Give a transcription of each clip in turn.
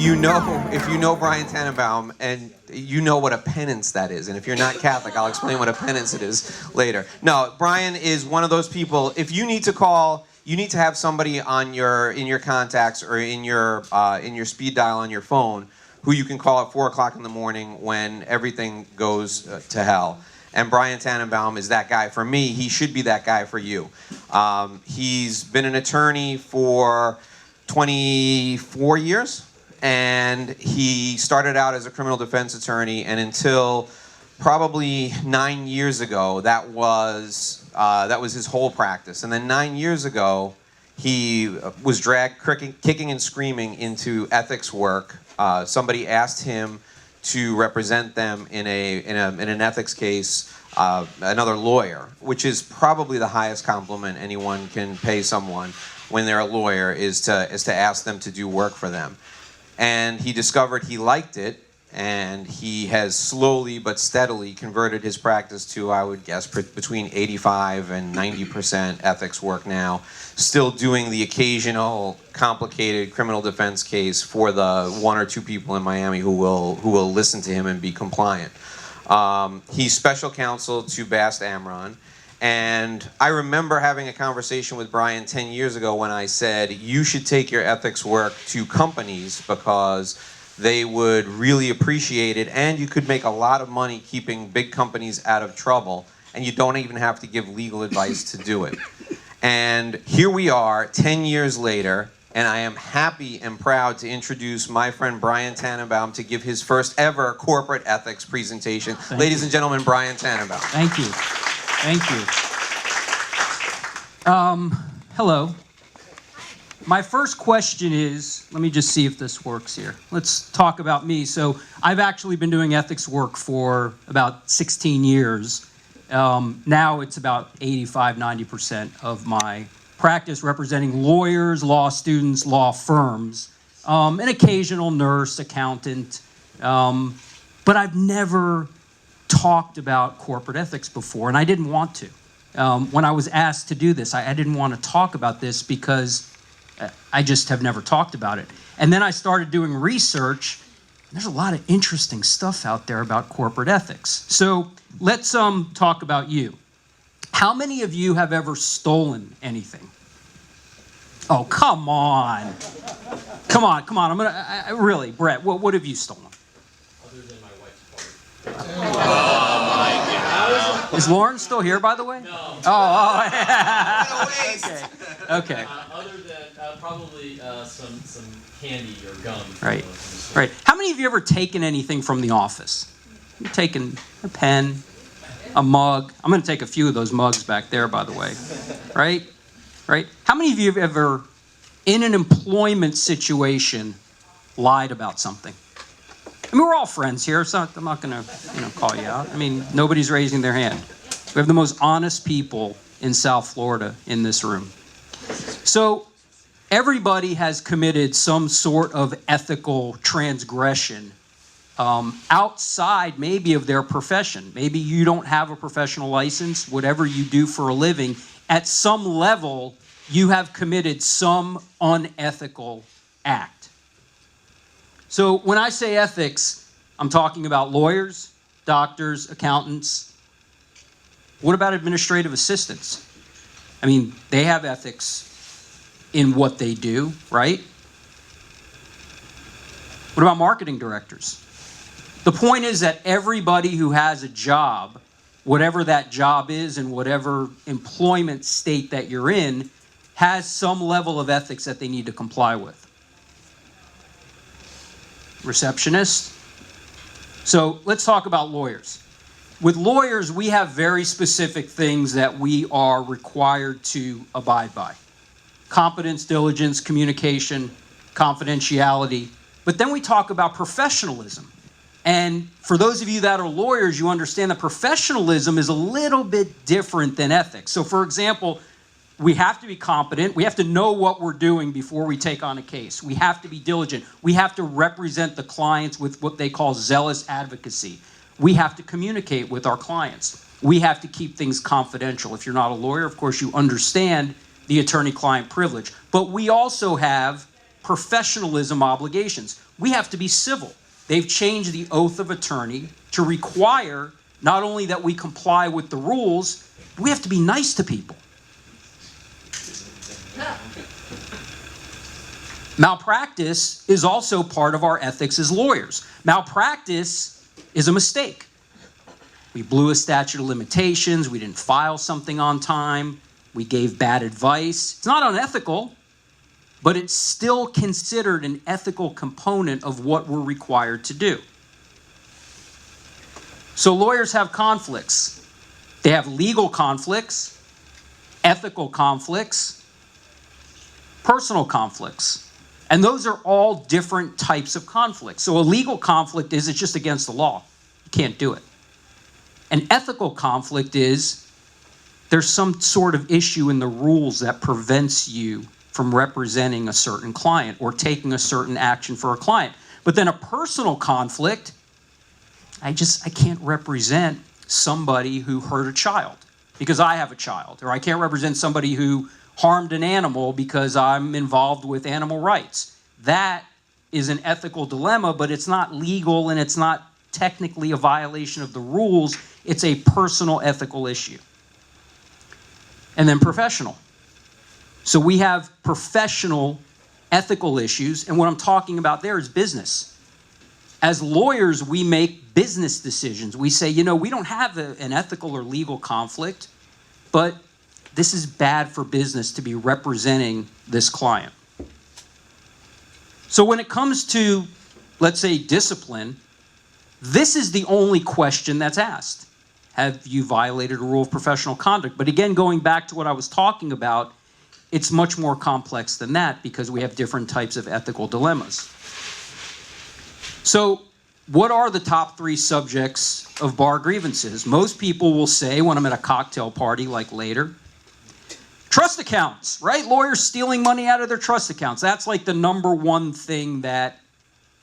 if you know Brian Tannenbaum, and you know what a penance that is, and if you're not Catholic, I'll explain what a penance it is later. No, Brian is one of those people. If you need to call, you need to have somebody in your contacts or in your speed dial on your phone who you can call at 4 o'clock in the morning when everything goes to hell. And Brian Tannenbaum is that guy for me. He should be that guy for you. He's been an attorney for 24 years, and he started out as a criminal defense attorney, and until probably 9 years ago, that was his whole practice. And then 9 years ago, he was dragged kicking and screaming into ethics work. Somebody asked him to represent them in an ethics case, another lawyer, which is probably the highest compliment anyone can pay someone when they're a lawyer, is to ask them to do work for them. And he discovered he liked it, and he has slowly but steadily converted his practice to, I would guess, between 85 and 90% ethics work now, still doing the occasional complicated criminal defense case for the 1 or 2 people in Miami who will listen to him and be compliant. He's special counsel to Bast Amron. And I remember having a conversation with Brian 10 years ago when I said, you should take your ethics work to companies because they would really appreciate it, and you could make a lot of money keeping big companies out of trouble, and you don't even have to give legal advice to do it. And here we are 10 years later, and I am happy and proud to introduce my friend Brian Tannenbaum to give his first ever corporate ethics presentation. Ladies and gentlemen, Brian Tannenbaum. Thank you. Thank you. Hello. My first question is, let me just see if this works here. Let's talk about me. So I've actually been doing ethics work for about 16 years. Now it's about 85, 90% of my practice representing lawyers, law students, law firms, an occasional nurse, accountant. But I've never talked about corporate ethics before, and I didn't want to. When I was asked to do this, I didn't want to talk about this because I just have never talked about it. And then I started doing research. There's a lot of interesting stuff out there about corporate ethics. So let's talk about you. How many of you have ever stolen anything? Oh, come on. Come on. Really, Brett, what have you stolen? Other than my wife's party. Oh, my God. Is Lauren still here, by the way? No. Oh. No. Okay. Other than probably some candy or gum. Right. Right. How many of you ever taken anything from the office? You've taken a pen, a mug. I'm going to take a few of those mugs back there, by the way. Right? Right? How many of you have ever, in an employment situation, lied about something? I mean, we're all friends here, so I'm not going to, call you out. I mean, nobody's raising their hand. We have the most honest people in South Florida in this room. So everybody has committed some sort of ethical transgression outside maybe of their profession. Maybe you don't have a professional license. Whatever you do for a living, at some level, you have committed some unethical act. So when I say ethics, I'm talking about lawyers, doctors, accountants. What about administrative assistants? I mean, they have ethics in what they do, right? What about marketing directors? The point is that everybody who has a job, whatever that job is and whatever employment state that you're in, has some level of ethics that they need to comply with. Receptionist. So let's talk about lawyers. With lawyers, we have very specific things that we are required to abide by. Competence, diligence, communication, confidentiality. But then we talk about professionalism. And for those of you that are lawyers, you understand that professionalism is a little bit different than ethics. So for example, we have to be competent. We have to know what we're doing before we take on a case. We have to be diligent. We have to represent the clients with what they call zealous advocacy. We have to communicate with our clients. We have to keep things confidential. If you're not a lawyer, of course, you understand the attorney-client privilege. But we also have professionalism obligations. We have to be civil. They've changed the oath of attorney to require not only that we comply with the rules, we have to be nice to people. Malpractice is also part of our ethics as lawyers. Malpractice is a mistake. We blew a statute of limitations, we didn't file something on time, we gave bad advice. It's not unethical, but it's still considered an ethical component of what we're required to do. So lawyers have conflicts. They have legal conflicts, ethical conflicts, personal conflicts. And those are all different types of conflicts. So a legal conflict is it's just against the law. You can't do it. An ethical conflict is there's some sort of issue in the rules that prevents you from representing a certain client or taking a certain action for a client. But then a personal conflict, I can't represent somebody who hurt a child because I have a child, or I can't represent somebody who harmed an animal because I'm involved with animal rights. That is an ethical dilemma, but it's not legal and it's not technically a violation of the rules. It's a personal ethical issue. And then professional. So we have professional ethical issues, and what I'm talking about there is business. As lawyers, we make business decisions. We say, we don't have an ethical or legal conflict, but this is bad for business to be representing this client. So when it comes to, let's say, discipline, this is the only question that's asked. Have you violated a rule of professional conduct? But again, going back to what I was talking about, it's much more complex than that because we have different types of ethical dilemmas. So what are the top 3 subjects of bar grievances? Most people will say when I'm at a cocktail party like later, trust accounts, right? Lawyers stealing money out of their trust accounts. That's like the number one thing that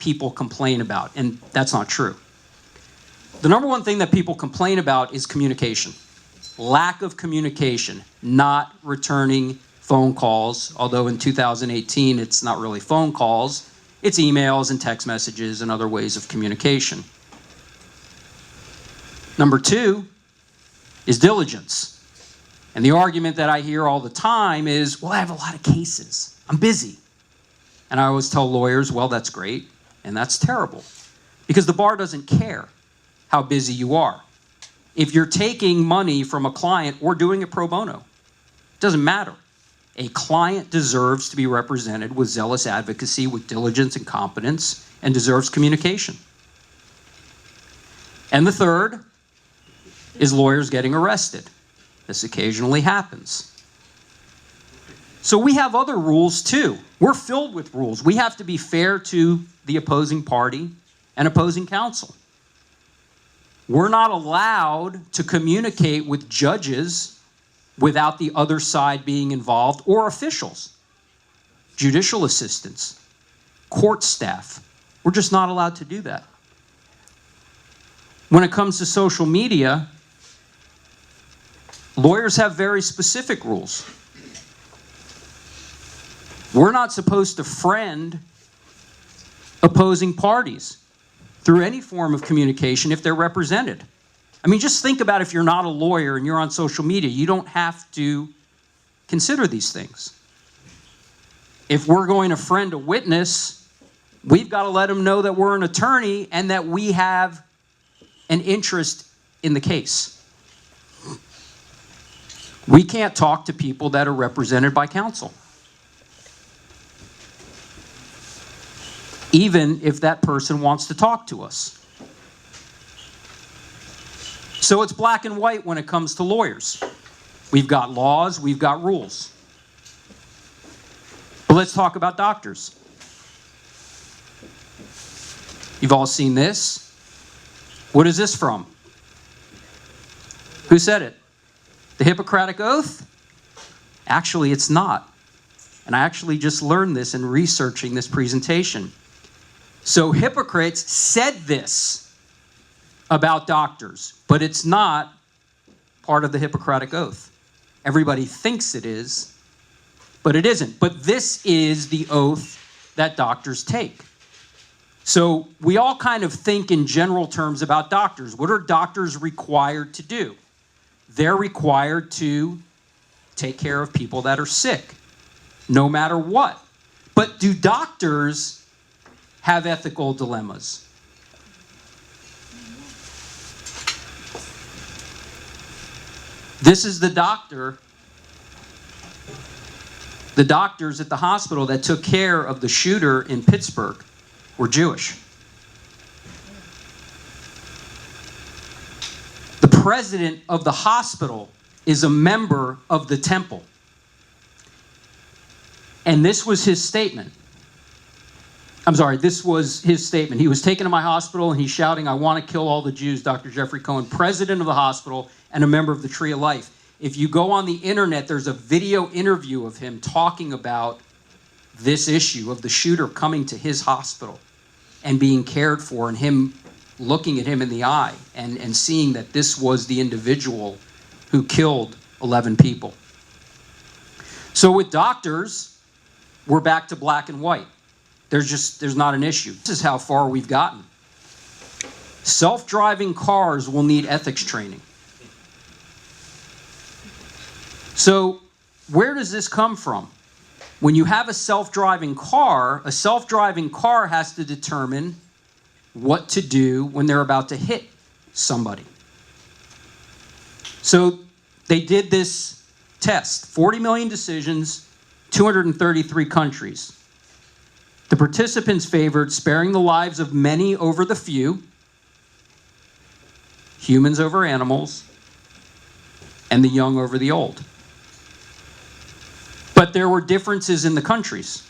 people complain about, and that's not true. The number one thing that people complain about is communication. Lack of communication, not returning phone calls, although in 2018 it's not really phone calls, it's emails and text messages and other ways of communication. Number 2 is diligence. And the argument that I hear all the time is, well, I have a lot of cases. I'm busy. And I always tell lawyers, well, that's great, and that's terrible. Because the bar doesn't care how busy you are. If you're taking money from a client or doing it pro bono, it doesn't matter. A client deserves to be represented with zealous advocacy, with diligence and competence, and deserves communication. And the third is lawyers getting arrested. This occasionally happens. So we have other rules too. We're filled with rules. We have to be fair to the opposing party and opposing counsel. We're not allowed to communicate with judges without the other side being involved, or officials, judicial assistants, court staff. We're just not allowed to do that. When it comes to social media, lawyers have very specific rules. We're not supposed to friend opposing parties through any form of communication if they're represented. I mean, just think about if you're not a lawyer and you're on social media, you don't have to consider these things. If we're going to friend a witness, we've got to let them know that we're an attorney and that we have an interest in the case. We can't talk to people that are represented by counsel, even if that person wants to talk to us. So it's black and white when it comes to lawyers. We've got laws, we've got rules. But let's talk about doctors. You've all seen this. What is this from? Who said it? The Hippocratic Oath? Actually, it's not. And I actually just learned this in researching this presentation. So Hippocrates said this about doctors, but it's not part of the Hippocratic Oath. Everybody thinks it is, but it isn't. But this is the oath that doctors take. So we all kind of think in general terms about doctors. What are doctors required to do? They're required to take care of people that are sick, no matter what. But do doctors have ethical dilemmas? This is the doctor. The doctors at the hospital that took care of the shooter in Pittsburgh were Jewish. The president of the hospital is a member of the temple. And this was his statement. This was his statement. He was taken to my hospital and he's shouting, "I want to kill all the Jews," Dr. Jeffrey Cohen, president of the hospital and a member of the Tree of Life. If you go on the internet, there's a video interview of him talking about this issue of the shooter coming to his hospital and being cared for, and him looking at him in the eye and seeing that this was the individual who killed 11 people. So with doctors, we're back to black and white. There's not an issue. This is how far we've gotten. Self-driving cars will need ethics training. So where does this come from? When you have a self-driving car has to determine what to do when they're about to hit somebody. So they did this test, 40 million decisions, 233 countries. The participants favored sparing the lives of many over the few, humans over animals, and the young over the old. But there were differences in the countries.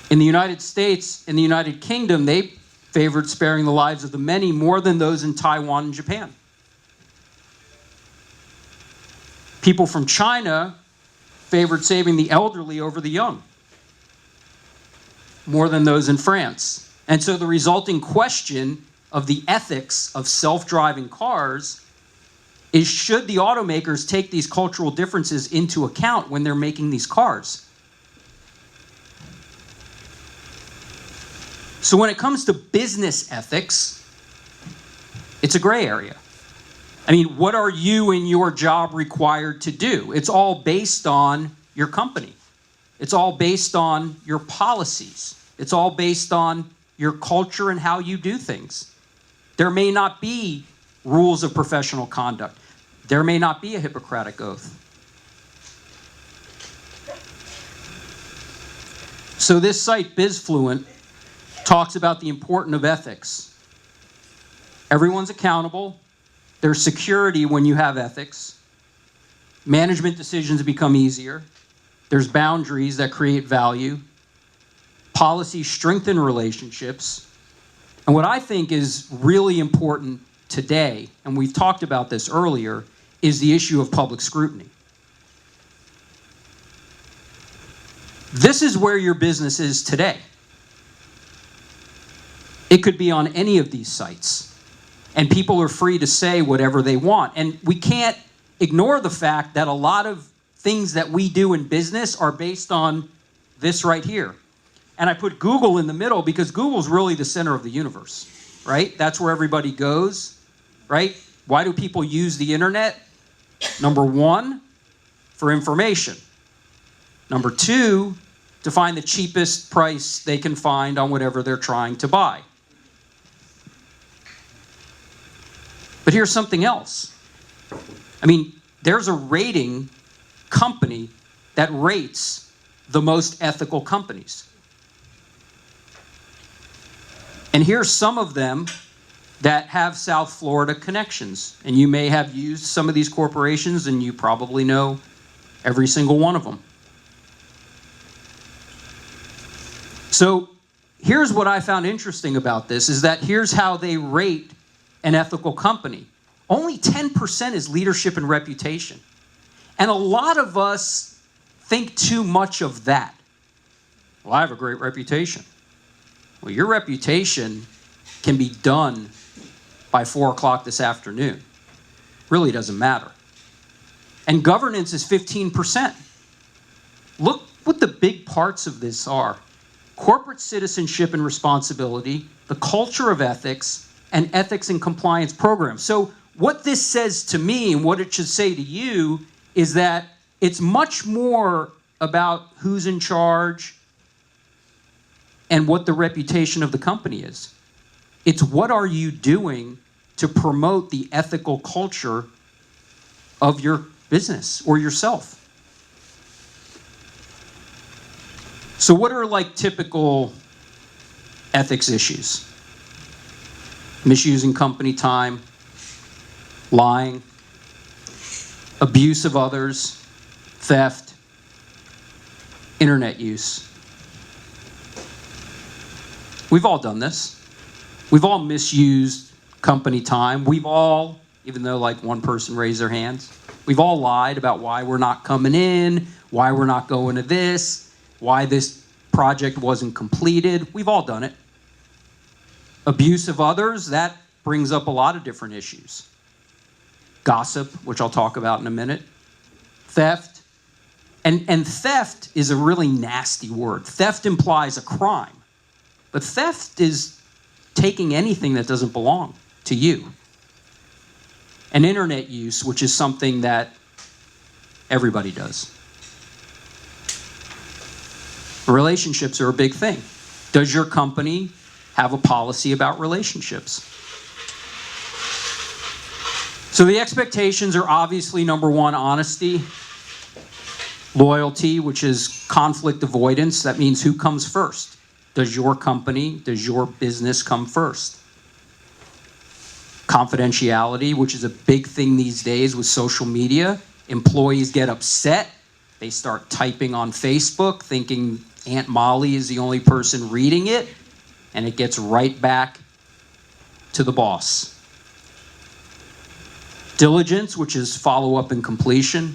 In the United States, in the United Kingdom, they favored sparing the lives of the many more than those in Taiwan and Japan. People from China favored saving the elderly over the young, more than those in France. And so the resulting question of the ethics of self-driving cars is, should the automakers take these cultural differences into account when they're making these cars? So when it comes to business ethics, it's a gray area. I mean, what are you in your job required to do? It's all based on your company. It's all based on your policies. It's all based on your culture and how you do things. There may not be rules of professional conduct. There may not be a Hippocratic Oath. So this site, BizFluent, talks about the importance of ethics. Everyone's accountable. There's security when you have ethics. Management decisions become easier. There's boundaries that create value. Policies strengthen relationships. And what I think is really important today, and we've talked about this earlier, is the issue of public scrutiny. This is where your business is today. It could be on any of these sites. And people are free to say whatever they want. And we can't ignore the fact that a lot of things that we do in business are based on this right here. And I put Google in the middle because Google's really the center of the universe, right? That's where everybody goes, right? Why do people use the internet? Number one, for information. Number two, to find the cheapest price they can find on whatever they're trying to buy. But here's something else. I mean, there's a rating company that rates the most ethical companies. And here's some of them that have South Florida connections. And you may have used some of these corporations, and you probably know every single one of them. So here's what I found interesting about this, is that here's how they rate an ethical company. Only 10% is leadership and reputation. And a lot of us think too much of that. Well, I have a great reputation. Well, your reputation can be done by 4 o'clock this afternoon. Really doesn't matter. And governance is 15%. Look what the big parts of this are corporate citizenship and responsibility, the culture of ethics, and ethics and compliance programs. So what this says to me and what it should say to you is that it's much more about who's in charge and what the reputation of the company is. It's what are you doing to promote the ethical culture of your business or yourself. So what are like typical ethics issues? Misusing company time, lying, abuse of others, theft, internet use. We've all done this. We've all misused company time. We've all, even though like one person raised their hands, we've all lied about why we're not coming in, why we're not going to this, why this project wasn't completed. We've all done it. Abuse of others, that brings up a lot of different issues. Gossip, which I'll talk about in a minute. Theft. And theft is a really nasty word. Theft implies a crime. But theft is taking anything that doesn't belong to you. And internet use, which is something that everybody does. Relationships are a big thing. Does your company have a policy about relationships? So the expectations are obviously, number one, honesty, loyalty, which is conflict avoidance. That means who comes first? Does your company, does your business come first? Confidentiality, which is a big thing these days with social media. Employees get upset. They start typing on Facebook thinking Aunt Molly is the only person reading it, and it gets right back to the boss. Diligence, which is follow-up and completion.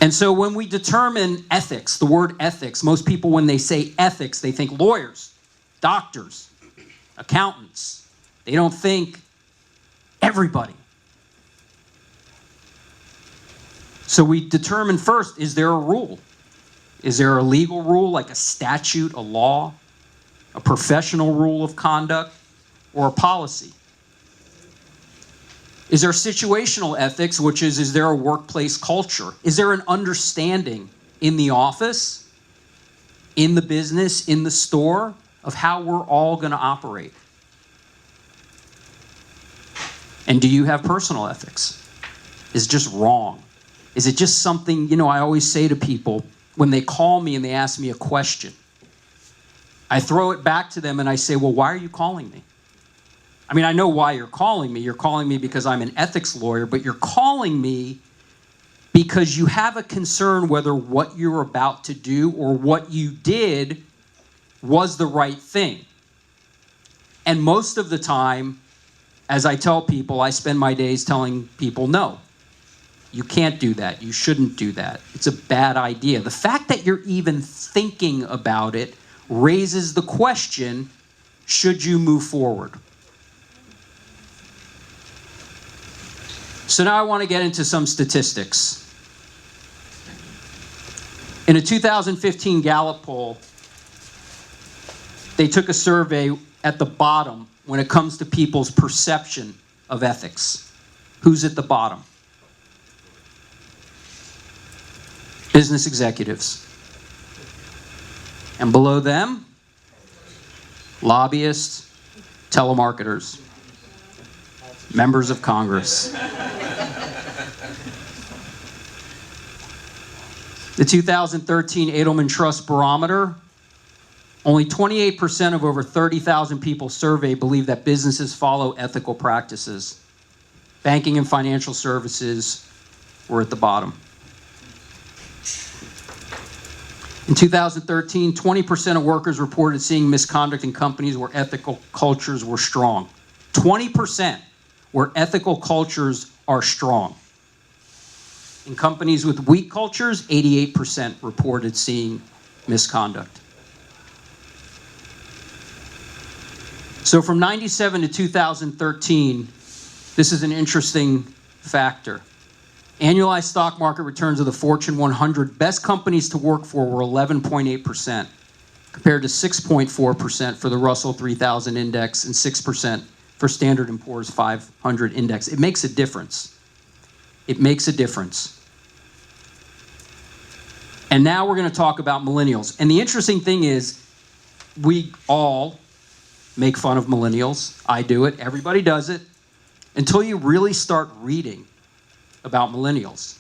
And so when we determine ethics, the word ethics, most people when they say ethics, they think lawyers, doctors, accountants. They don't think everybody. So we determine first, is there a rule? Is there a legal rule, like a statute, a law, a professional rule of conduct, or a policy? Is there situational ethics, which is there a workplace culture? Is there an understanding in the office, in the business, in the store, of how we're all going to operate? And do you have personal ethics? Is it just wrong? Is it just something, I always say to people when they call me and they ask me a question, I throw it back to them and I say, well, why are you calling me? I mean, I know why you're calling me. You're calling me because I'm an ethics lawyer, but you're calling me because you have a concern whether what you're about to do or what you did was the right thing. And most of the time, as I tell people, I spend my days telling people, no, you can't do that. You shouldn't do that. It's a bad idea. The fact that you're even thinking about it raises the question, should you move forward? So now I want to get into some statistics. In a 2015 Gallup poll, they took a survey at the bottom when it comes to people's perception of ethics. Who's at the bottom? Business executives. And below them, lobbyists, telemarketers, members of Congress. The 2013 Edelman Trust Barometer, only 28% of over 30,000 people surveyed believe that businesses follow ethical practices. Banking and financial services were at the bottom. In 2013, 20% of workers reported seeing misconduct in companies where ethical cultures were strong. 20% where ethical cultures are strong. In companies with weak cultures, 88% reported seeing misconduct. So from 97 to 2013, this is an interesting factor. Annualized stock market returns of the Fortune 100 best companies to work for were 11.8%, compared to 6.4% for the Russell 3000 index and 6% for Standard & Poor's 500 index. It makes a difference. It makes a difference. And now we're going to talk about millennials. And the interesting thing is, we all make fun of millennials. I do it. Everybody does it. Until you really start reading about millennials.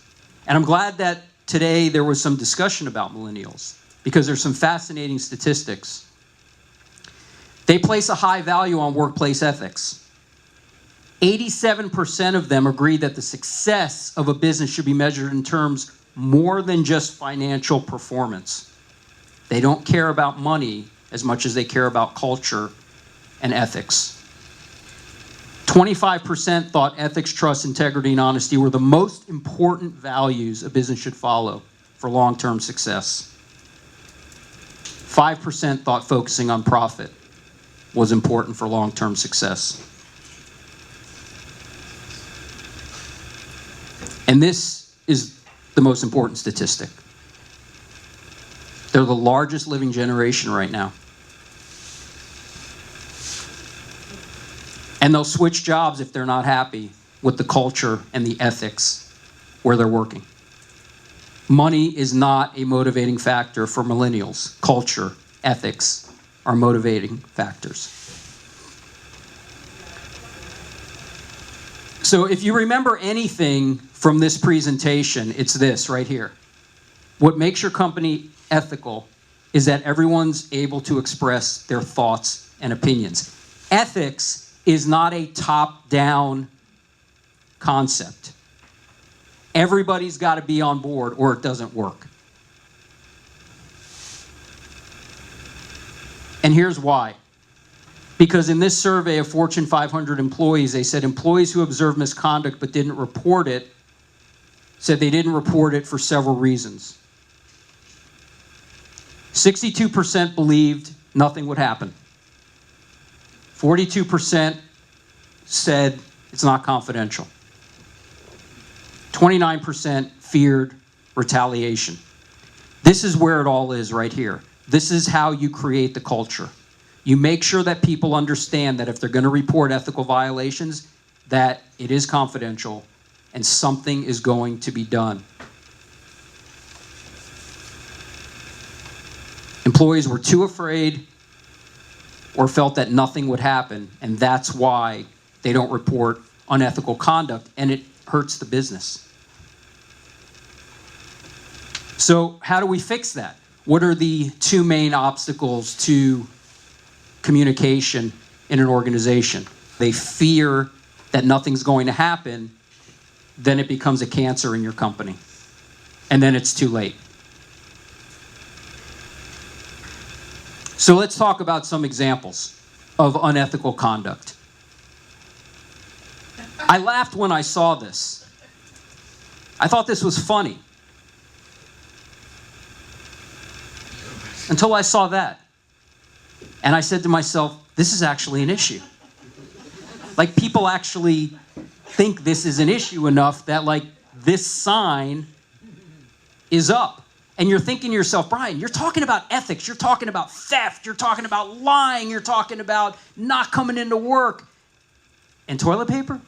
And I'm glad that today there was some discussion about millennials, because there's some fascinating statistics. They place a high value on workplace ethics. 87% of them agree that the success of a business should be measured in terms more than just financial performance. They don't care about money as much as they care about culture and ethics. 25% thought ethics, trust, integrity, and honesty were the most important values a business should follow for long-term success. 5% thought focusing on profit was important for long-term success. And this is the most important statistic. They're the largest living generation right now. And they'll switch jobs if they're not happy with the culture and the ethics where they're working. Money is not a motivating factor for millennials. Culture, ethics are motivating factors. So if you remember anything from this presentation, it's this right here. What makes your company ethical is that everyone's able to express their thoughts and opinions. Ethics is not a top-down concept. Everybody's got to be on board or it doesn't work. And here's why. Because in this survey of Fortune 500 employees, they said employees who observed misconduct but didn't report it said they didn't report it for several reasons. 62% believed nothing would happen. 42% said it's not confidential. 29% feared retaliation. This is where it all is right here. This is how you create the culture. You make sure that people understand that if they're going to report ethical violations, that it is confidential and something is going to be done. Employees were too afraid or felt that nothing would happen, and that's why they don't report unethical conduct, and it hurts the business. So how do we fix that? What are the two main obstacles to communication in an organization? They fear that nothing's going to happen, then it becomes a cancer in your company, and then it's too late. So let's talk about some examples of unethical conduct. I laughed when I saw this. I thought this was funny. Until I saw that. And I said to myself, this is actually an issue. Like, people actually think this is an issue enough that, like, this sign is up. And you're thinking to yourself, Brian, you're talking about ethics, you're talking about theft, you're talking about lying, you're talking about not coming into work. And toilet paper?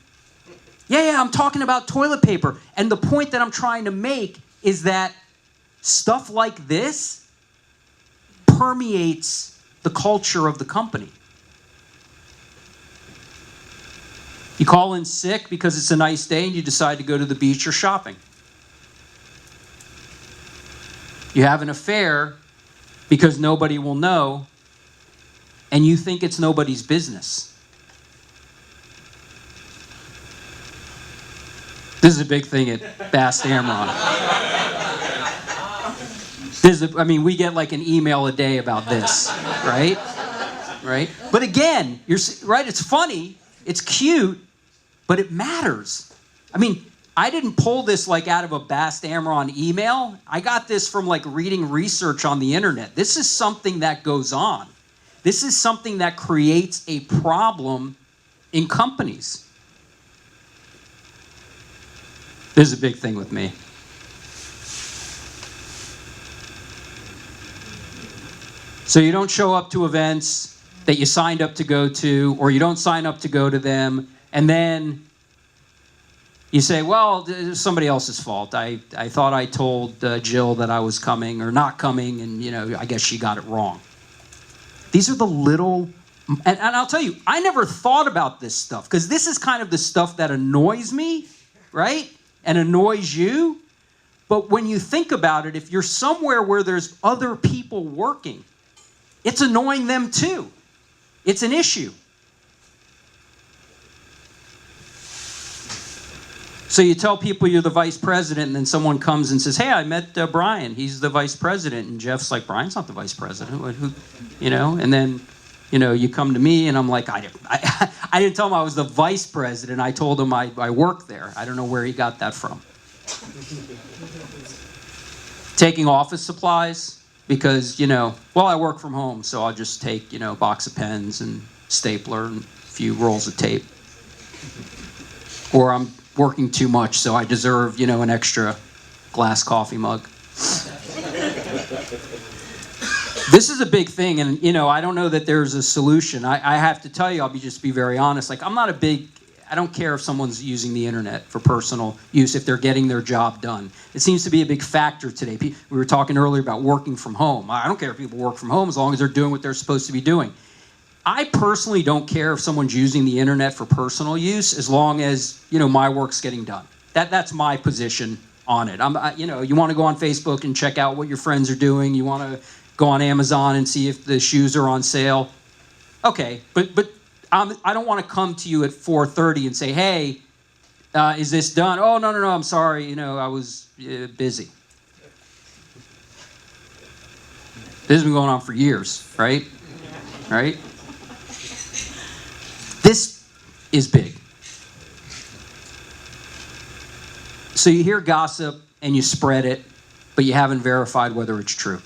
Yeah, I'm talking about toilet paper. And the point that I'm trying to make is that stuff like this permeates the culture of the company. You call in sick because it's a nice day and you decide to go to the beach or shopping. You have an affair because nobody will know, and you think it's nobody's business. This is a big thing at Bast Amron. We get like an email a day about this, right? Right? But again, right? It's funny, it's cute, but it matters. I didn't pull this like out of a Bast Amron email. I got this from like reading research on the internet. This is something that goes on. This is something that creates a problem in companies. This is a big thing with me. So you don't show up to events that you signed up to go to, or you don't sign up to go to them, and then you say, well, it's somebody else's fault. I thought I told Jill that I was coming or not coming, and I guess she got it wrong. These are the little, and I'll tell you, I never thought about this stuff, because this is kind of the stuff that annoys me, right? And annoys you. But when you think about it, if you're somewhere where there's other people working, it's annoying them too. It's an issue. So you tell people you're the vice president, and then someone comes and says, hey, I met Brian. He's the vice president. And Jeff's like, Brian's not the vice president. Who? And then, you come to me, and I'm like, I didn't tell him I was the vice president. I told him I worked there. I don't know where he got that from. Taking office supplies. Because, I work from home, so I'll just take, a box of pens and stapler and a few rolls of tape. Or I'm working too much, so I deserve, an extra glass coffee mug. This is a big thing, and, I don't know that there's a solution. I have to tell you, I'll just be very honest. Like, I don't care if someone's using the internet for personal use, if they're getting their job done. It seems to be a big factor today. We were talking earlier about working from home. I don't care if people work from home as long as they're doing what they're supposed to be doing. I personally don't care if someone's using the internet for personal use as long as, my work's getting done. That's my position on it. You want to go on Facebook and check out what your friends are doing. You want to go on Amazon and see if the shoes are on sale. Okay, but I don't want to come to you at 4:30 and say, hey, is this done? Oh, no, I'm sorry. I was busy. This has been going on for years, right? Right? This is big. So you hear gossip and you spread it, but you haven't verified whether it's true.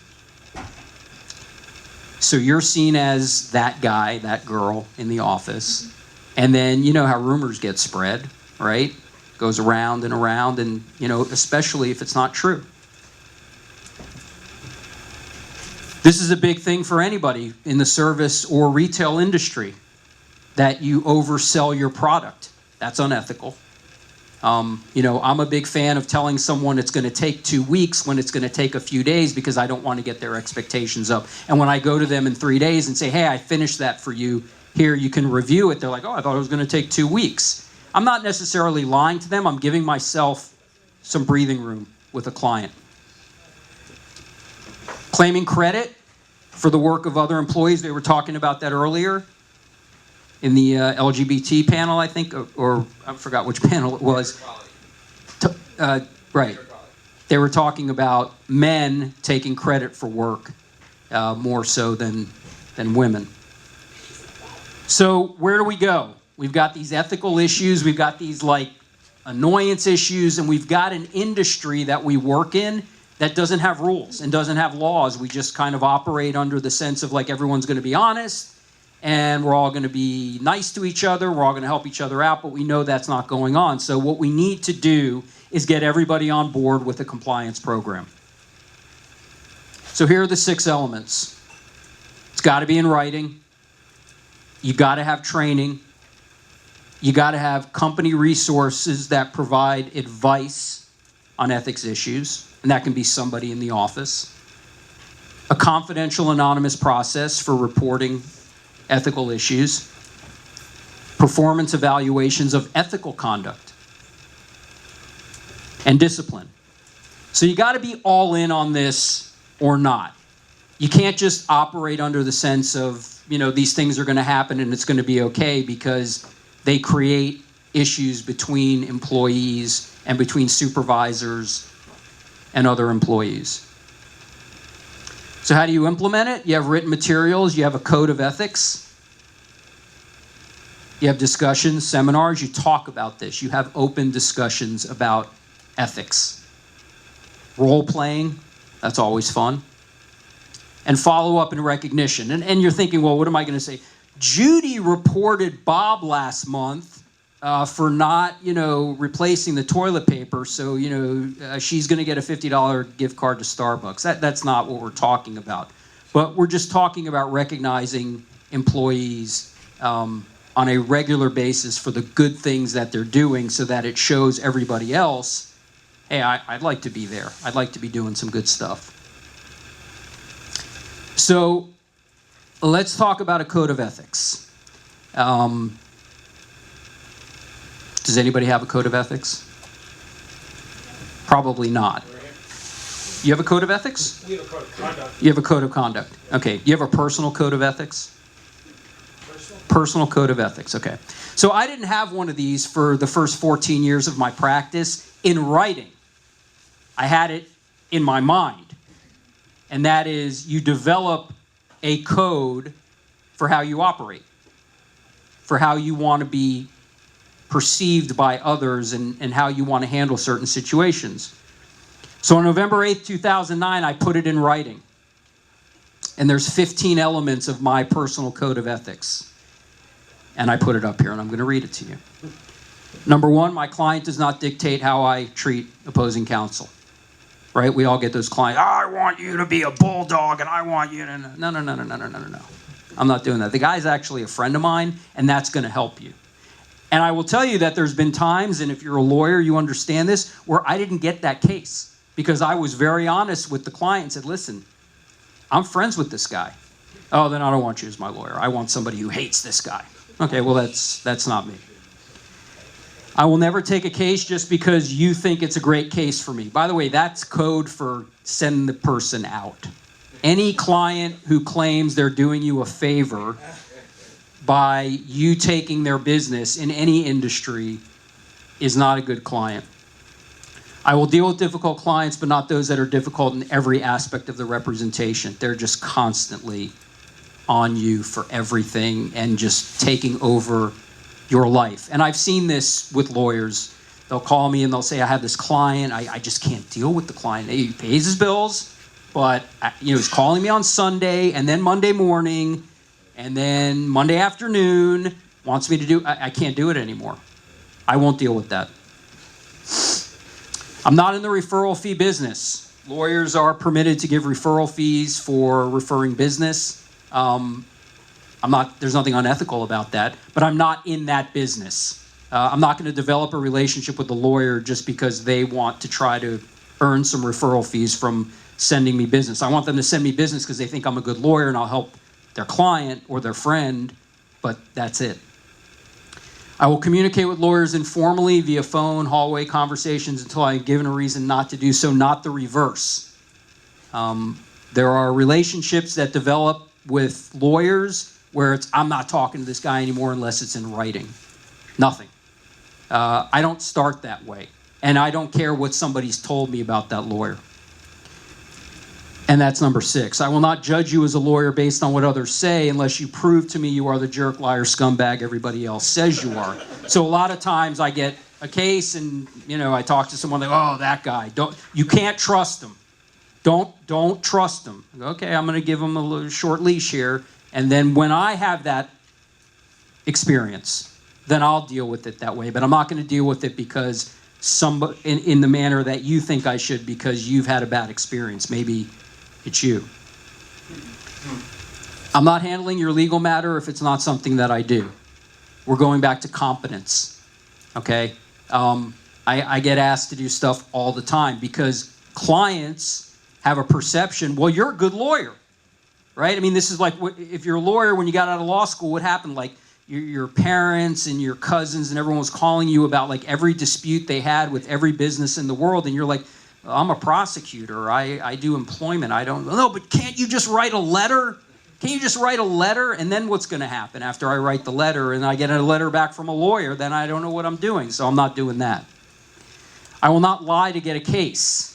So you're seen as that guy, that girl in the office. And then you know how rumors get spread, right? Goes around and around, and especially if it's not true. This is a big thing for anybody in the service or retail industry, that you oversell your product. That's unethical. I'm a big fan of telling someone it's going to take 2 weeks when it's going to take a few days, because I don't want to get their expectations up. And when I go to them in 3 days and say, hey, I finished that for you, here, you can review it, they're like, oh, I thought it was going to take 2 weeks. I'm not necessarily lying to them. I'm giving myself some breathing room with a client. Claiming credit for the work of other employees. They were talking about that earlier in the LGBT panel, I think, or I forgot which panel it was. Right. They were talking about men taking credit for work more so than women. So where do we go? We've got these ethical issues. We've got these annoyance issues, and we've got an industry that we work in that doesn't have rules and doesn't have laws. We just kind of operate under the sense of everyone's going to be honest, and we're all going to be nice to each other. We're all going to help each other out, but we know that's not going on. So what we need to do is get everybody on board with a compliance program. So here are the 6 elements. It's got to be in writing. You got to have training. You got to have company resources that provide advice on ethics issues, and that can be somebody in the office. A confidential, anonymous process for reporting ethical issues. Performance evaluations of ethical conduct. And discipline. So you got to be all in on this or not. You can't just operate under the sense of, these things are going to happen and it's going to be okay, because they create issues between employees and between supervisors and other employees. So how do you implement it? You have written materials, you have a code of ethics, you have discussions, seminars, you talk about this, you have open discussions about ethics. Role playing, that's always fun. And follow up and recognition. And you're thinking, well, what am I going to say? Judy reported Bob last month for not, replacing the toilet paper. So, she's going to get a $50 gift card to Starbucks. That's not what we're talking about. But we're just talking about recognizing employees on a regular basis for the good things that they're doing so that it shows everybody else, hey, I'd like to be there. I'd like to be doing some good stuff. So let's talk about a code of ethics. Does anybody have a code of ethics? Probably not. You have a code of ethics? We have a code of conduct. You have a code of conduct. Okay. You have a personal code of ethics? Personal code of ethics. Okay. So I didn't have one of these for the first 14 years of my practice in writing. I had it in my mind. And that is, you develop a code for how you operate, for how you want to be perceived by others, and how you want to handle certain situations. So on November 8th, 2009, I put it in writing. And there's 15 elements of my personal code of ethics. And I put it up here, and I'm going to read it to you. Number 1, my client does not dictate how I treat opposing counsel. Right? We all get those clients, I want you to be a bulldog, and I want you to... No. I'm not doing that. The guy's actually a friend of mine, and that's going to help you. And I will tell you that there's been times, and if you're a lawyer, you understand this, where I didn't get that case because I was very honest with the client and said, listen, I'm friends with this guy. Oh, then I don't want you as my lawyer. I want somebody who hates this guy. Okay, well, that's not me. I will never take a case just because you think it's a great case for me. By the way, that's code for send the person out. Any client who claims they're doing you a favor by you taking their business in any industry is not a good client. I will deal with difficult clients, but not those that are difficult in every aspect of the representation. They're just constantly on you for everything and just taking over your life. And I've seen this with lawyers. They'll call me and they'll say, I have this client. I just can't deal with the client. He pays his bills, but he's calling me on Sunday and then Monday morning and then Monday afternoon, wants me to do, I can't do it anymore. I won't deal with that. I'm not in the referral fee business. Lawyers are permitted to give referral fees for referring business. There's nothing unethical about that, but I'm not in that business. I'm not going to develop a relationship with a lawyer just because they want to try to earn some referral fees from sending me business. I want them to send me business because they think I'm a good lawyer and I'll help their client or their friend, but that's it. I will communicate with lawyers informally via phone, hallway conversations until I'm given a reason not to do so, not the reverse. There are relationships that develop with lawyers where I'm not talking to this guy anymore unless it's in writing. Nothing. I don't start that way. And I don't care what somebody's told me about that lawyer. And that's number 6. I will not judge you as a lawyer based on what others say unless you prove to me you are the jerk, liar, scumbag everybody else says you are. So a lot of times I get a case and, I talk to someone like, oh, that guy. You can't trust him. Don't trust him. Okay, I'm going to give him a little short leash here. And then when I have that experience, then I'll deal with it that way. But I'm not going to deal with it because somebody in the manner that you think I should because you've had a bad experience. Maybe it's you. I'm not handling your legal matter if it's not something that I do. We're going back to competence. Okay? I get asked to do stuff all the time because clients have a perception, well, you're a good lawyer. Right? I mean, this is like, if you're a lawyer, when you got out of law school, what happened? Like, your parents and your cousins and everyone was calling you about, like, every dispute they had with every business in the world. And you're like, well, I'm a prosecutor. I do employment. I don't know. But can't you just write a letter? Can't you just write a letter? And then what's going to happen after I write the letter and I get a letter back from a lawyer? Then I don't know what I'm doing. So I'm not doing that. I will not lie to get a case.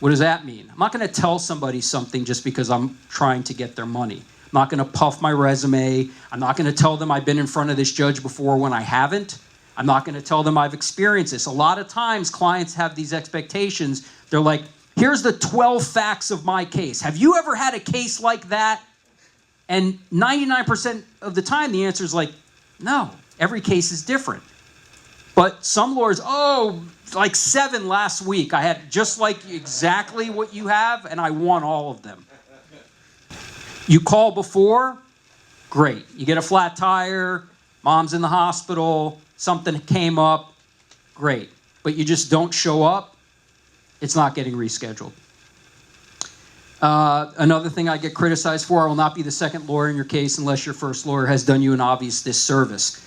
What does that mean? I'm not going to tell somebody something just because I'm trying to get their money. I'm not going to puff my resume. I'm not going to tell them I've been in front of this judge before when I haven't. I'm not going to tell them I've experienced this. A lot of times clients have these expectations. They're like, here's the 12 facts of my case. Have you ever had a case like that? And 99% of the time the answer is like, no, every case is different. But some lawyers, like 7 last week. I had just like exactly what you have, and I won all of them. You call before, great. You get a flat tire, mom's in the hospital, something came up, great. But you just don't show up, it's not getting rescheduled. Another thing I get criticized for, I will not be the second lawyer in your case unless your first lawyer has done you an obvious disservice.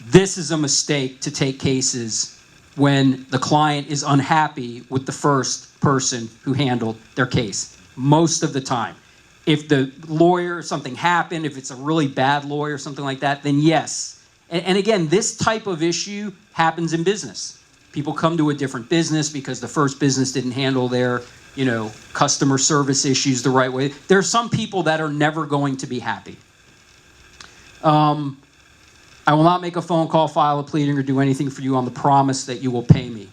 This is a mistake to take cases when the client is unhappy with the first person who handled their case. Most of the time. If the lawyer, something happened, if it's a really bad lawyer, something like that, then yes. And again, this type of issue happens in business. People come to a different business because the first business didn't handle their, customer service issues the right way. There are some people that are never going to be happy. I will not make a phone call, file a pleading, or do anything for you on the promise that you will pay me.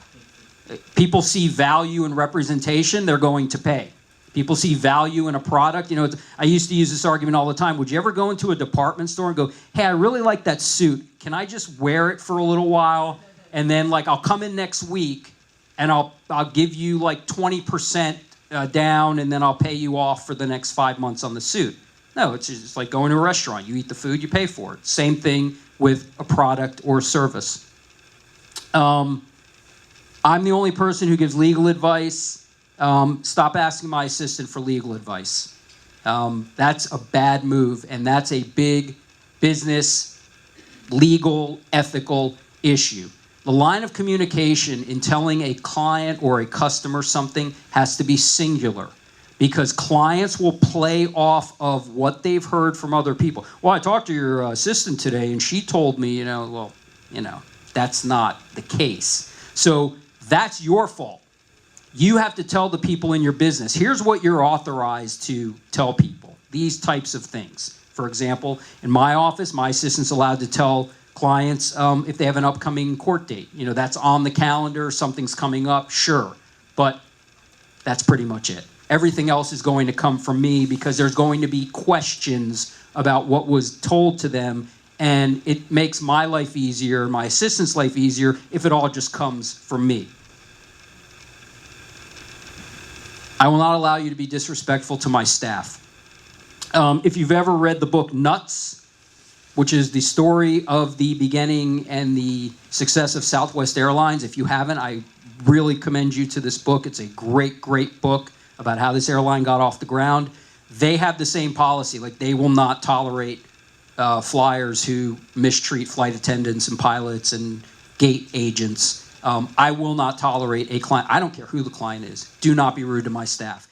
People see value in representation, they're going to pay. People see value in a product. I used to use this argument all the time. Would you ever go into a department store and go, hey, I really like that suit. Can I just wear it for a little while? And then I'll come in next week and I'll give you 20% down, and then I'll pay you off for the next 5 months on the suit. No, it's just like going to a restaurant. You eat the food, you pay for it. Same thing with a product or service. I'm the only person who gives legal advice. Stop asking my assistant for legal advice. That's a bad move, and that's a big business, legal, ethical issue. The line of communication in telling a client or a customer something has to be singular, because clients will play off of what they've heard from other people. Well, I talked to your assistant today, and she told me, that's not the case. So that's your fault. You have to tell the people in your business, here's what you're authorized to tell people, these types of things. For example, in my office, my assistant's allowed to tell clients if they have an upcoming court date. That's on the calendar, something's coming up, sure. But that's pretty much it. Everything else is going to come from me, because there's going to be questions about what was told to them, and it makes my life easier, my assistant's life easier, if it all just comes from me. I will not allow you to be disrespectful to my staff. If you've ever read the book Nuts, which is the story of the beginning and the success of Southwest Airlines, if you haven't, I really commend you to this book. It's a great, great book about how this airline got off the ground. They have the same policy. They will not tolerate flyers who mistreat flight attendants and pilots and gate agents. I will not tolerate a client. I don't care who the client is. Do not be rude to my staff.